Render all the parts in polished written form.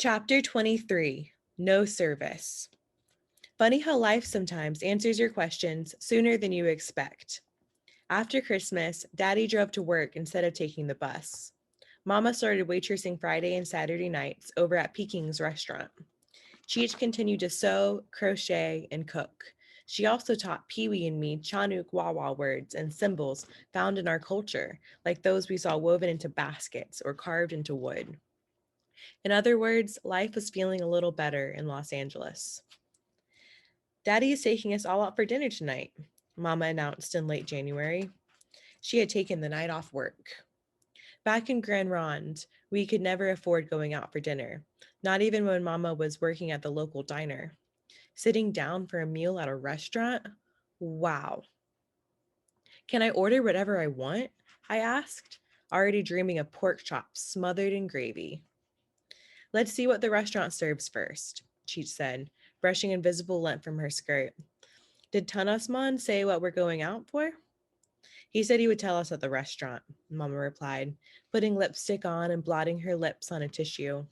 Chapter 23, No Service. Funny how life sometimes answers your questions sooner than you expect. After Christmas, Daddy drove to work instead of taking the bus. Mama started waitressing Friday and Saturday nights over at Peking's restaurant. Cheech continued to sew, crochet, and cook. She also taught Pee-wee and me Chanuk Wawa words and symbols found in our culture, like those we saw woven into baskets or carved into wood. In other words, life was feeling a little better in Los Angeles. Daddy is taking us all out for dinner tonight, Mama announced in late January. She had taken the night off work. Back in Grand Ronde, we could never afford going out for dinner, not even when Mama was working at the local diner. Sitting down for a meal at a restaurant? Wow. Can I order whatever I want? I asked, already dreaming of pork chops smothered in gravy. Let's see what the restaurant serves first, Cheech said, brushing invisible lint from her skirt. Did Tanasman say what we're going out for? He said he would tell us at the restaurant, Mama replied, putting lipstick on and blotting her lips on a tissue.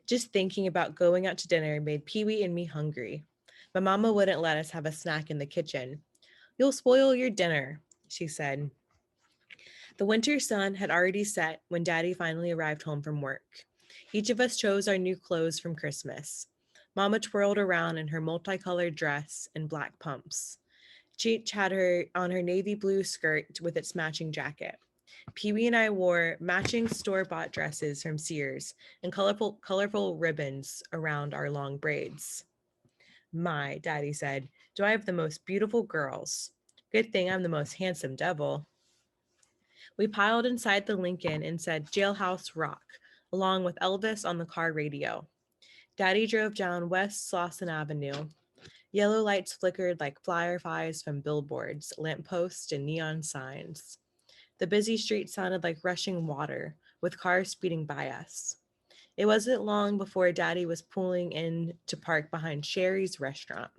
Just thinking about going out to dinner made Pee-wee and me hungry. But Mama wouldn't let us have a snack in the kitchen. You'll spoil your dinner, she said. The winter sun had already set when Daddy finally arrived home from work. Each of us chose our new clothes from Christmas. Mama twirled around in her multicolored dress and black pumps. Cheech had her on her navy blue skirt with its matching jacket. Pee-wee and I wore matching store-bought dresses from Sears and colorful ribbons around our long braids. My, Daddy said, do I have the most beautiful girls? Good thing I'm the most handsome devil. We piled inside the Lincoln and said Jailhouse Rock, along with Elvis on the car radio. Daddy drove down West Slauson Avenue. Yellow lights flickered like fireflies from billboards, lampposts, and neon signs. The busy street sounded like rushing water, with cars speeding by us. It wasn't long before Daddy was pulling in to park behind Sherry's restaurant.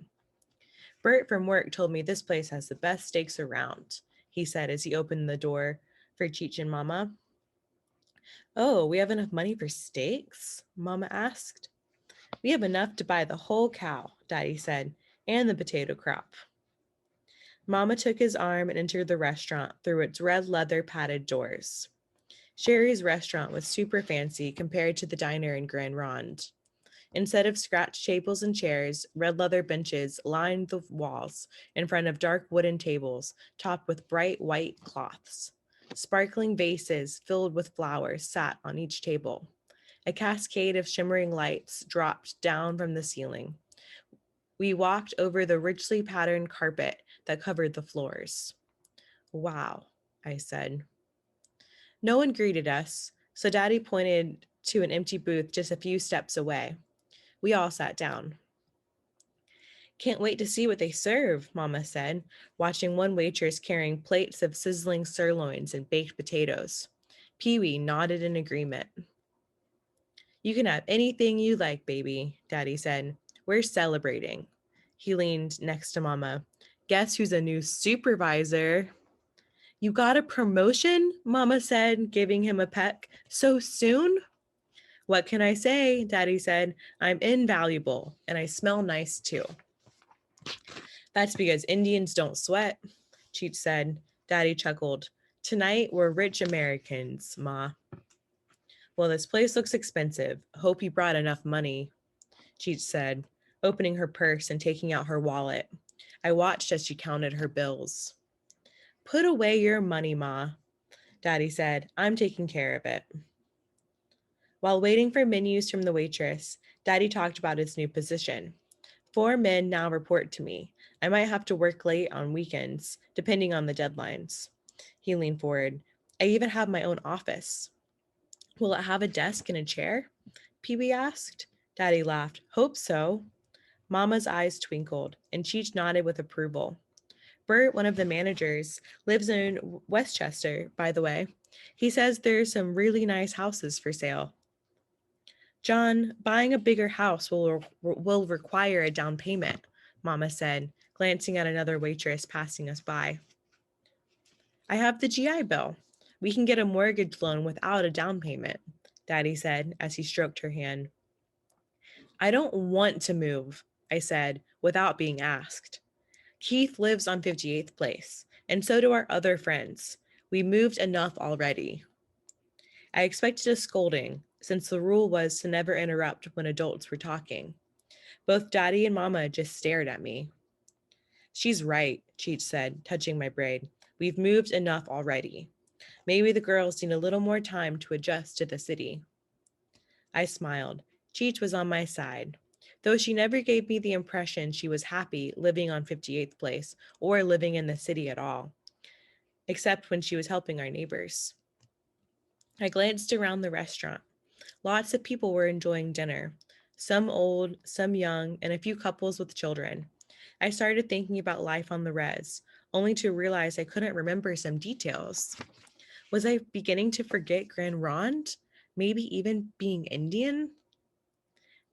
Bert from work told me this place has the best steaks around, he said as he opened the door for Cheech and Mama. Oh, we have enough money for steaks? Mama asked. We have enough to buy the whole cow, Daddy said, and the potato crop. Mama took his arm and entered the restaurant through its red leather padded doors. Sherry's restaurant was super fancy compared to the diner in Grand Ronde. Instead of scratched tables and chairs, red leather benches lined the walls in front of dark wooden tables topped with bright white cloths. Sparkling vases filled with flowers sat on each table. A cascade of shimmering lights dropped down from the ceiling. We walked over the richly patterned carpet that covered the floors. Wow, I said. No one greeted us, so Daddy pointed to an empty booth just a few steps away. We all sat down. Can't wait to see what they serve, Mama said, watching one waitress carrying plates of sizzling sirloins and baked potatoes. Pee-wee nodded in agreement. You can have anything you like, baby, Daddy said. We're celebrating. He leaned next to Mama. Guess who's a new supervisor? You got a promotion? Mama said, giving him a peck. So soon? What can I say? Daddy said. I'm invaluable, and I smell nice too. That's because Indians don't sweat, Cheech said. Daddy chuckled. Tonight, we're rich Americans, Ma. Well, this place looks expensive. Hope you brought enough money, Cheech said, opening her purse and taking out her wallet. I watched as she counted her bills. Put away your money, Ma, Daddy said. I'm taking care of it. While waiting for menus from the waitress, Daddy talked about his new position. 4 men now report to me. I might have to work late on weekends, depending on the deadlines. He leaned forward. I even have my own office. Will it have a desk and a chair? Pee-wee asked. Daddy laughed. Hope so. Mama's eyes twinkled, and Cheech nodded with approval. Bert, one of the managers, lives in Westchester, by the way. He says there's some really nice houses for sale. John, buying a bigger house will require a down payment, Mama said, glancing at another waitress passing us by. I have the GI Bill. We can get a mortgage loan without a down payment, Daddy said as he stroked her hand. I don't want to move, I said, without being asked. Keith lives on 58th Place, and so do our other friends. We moved enough already. I expected a scolding, since the rule was to never interrupt when adults were talking. Both Daddy and Mama just stared at me. She's right, Cheech said, touching my braid. We've moved enough already. Maybe the girls need a little more time to adjust to the city. I smiled. Cheech was on my side, though she never gave me the impression she was happy living on 58th Place or living in the city at all, except when she was helping our neighbors. I glanced around the restaurant. Lots of people were enjoying dinner, some old, some young, and a few couples with children. I started thinking about life on the res, only to realize I couldn't remember some details. Was I beginning to forget Grand Ronde? Maybe even being Indian?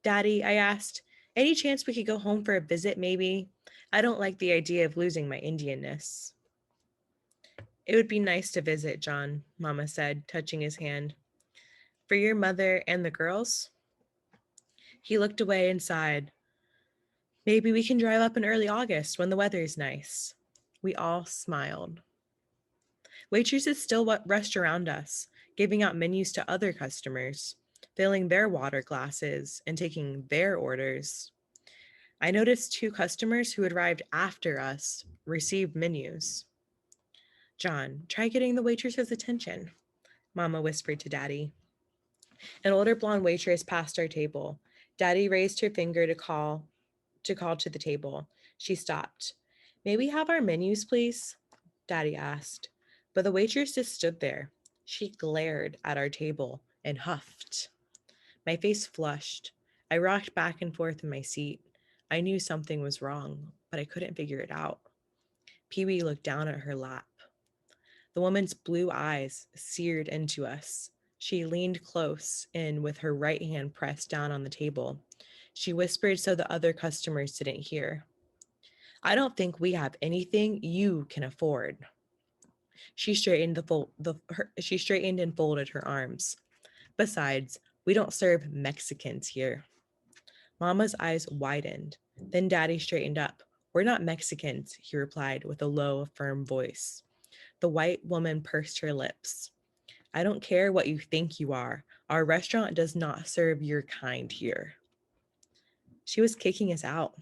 Daddy, I asked, any chance we could go home for a visit, maybe? I don't like the idea of losing my Indianness. It would be nice to visit, John, Mama said, touching his hand. For your mother and the girls? He looked away and sighed. Maybe we can drive up in early August when the weather's nice. We all smiled. Waitresses still rushed around us, giving out menus to other customers, filling their water glasses and taking their orders. I noticed two customers who had arrived after us received menus. John, try getting the waitress's attention, Mama whispered to Daddy. An older blonde waitress passed our table. Daddy raised her finger to call to the table. She stopped. May we have our menus, please? Daddy asked. But the waitress just stood there. She glared at our table and huffed. My face flushed. I rocked back and forth in my seat. I knew something was wrong, but I couldn't figure it out. Pee-wee looked down at her lap. The woman's blue eyes seared into us. She leaned close in with her right hand pressed down on the table. She whispered so the other customers didn't hear. I don't think we have anything you can afford. She straightened and folded her arms. Besides, we don't serve Mexicans here. Mama's eyes widened. Then Daddy straightened up. We're not Mexicans, he replied with a low, firm voice. The white woman pursed her lips. I don't care what you think you are. Our restaurant does not serve your kind here. She was kicking us out.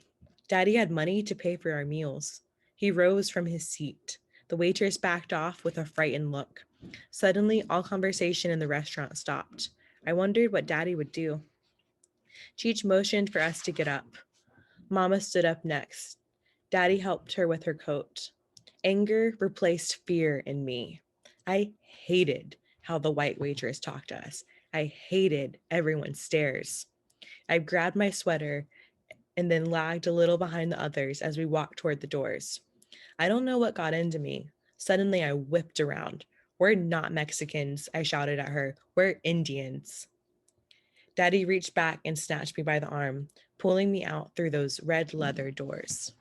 Daddy had money to pay for our meals. He rose from his seat. The waitress backed off with a frightened look. Suddenly, all conversation in the restaurant stopped. I wondered what Daddy would do. Cheech motioned for us to get up. Mama stood up next. Daddy helped her with her coat. Anger replaced fear in me. I hated how the white waitress talked to us. I hated everyone's stares. I grabbed my sweater and then lagged a little behind the others as we walked toward the doors. I don't know what got into me. Suddenly, I whipped around. We're not Mexicans, I shouted at her. We're Indians. Daddy reached back and snatched me by the arm, pulling me out through those red leather doors.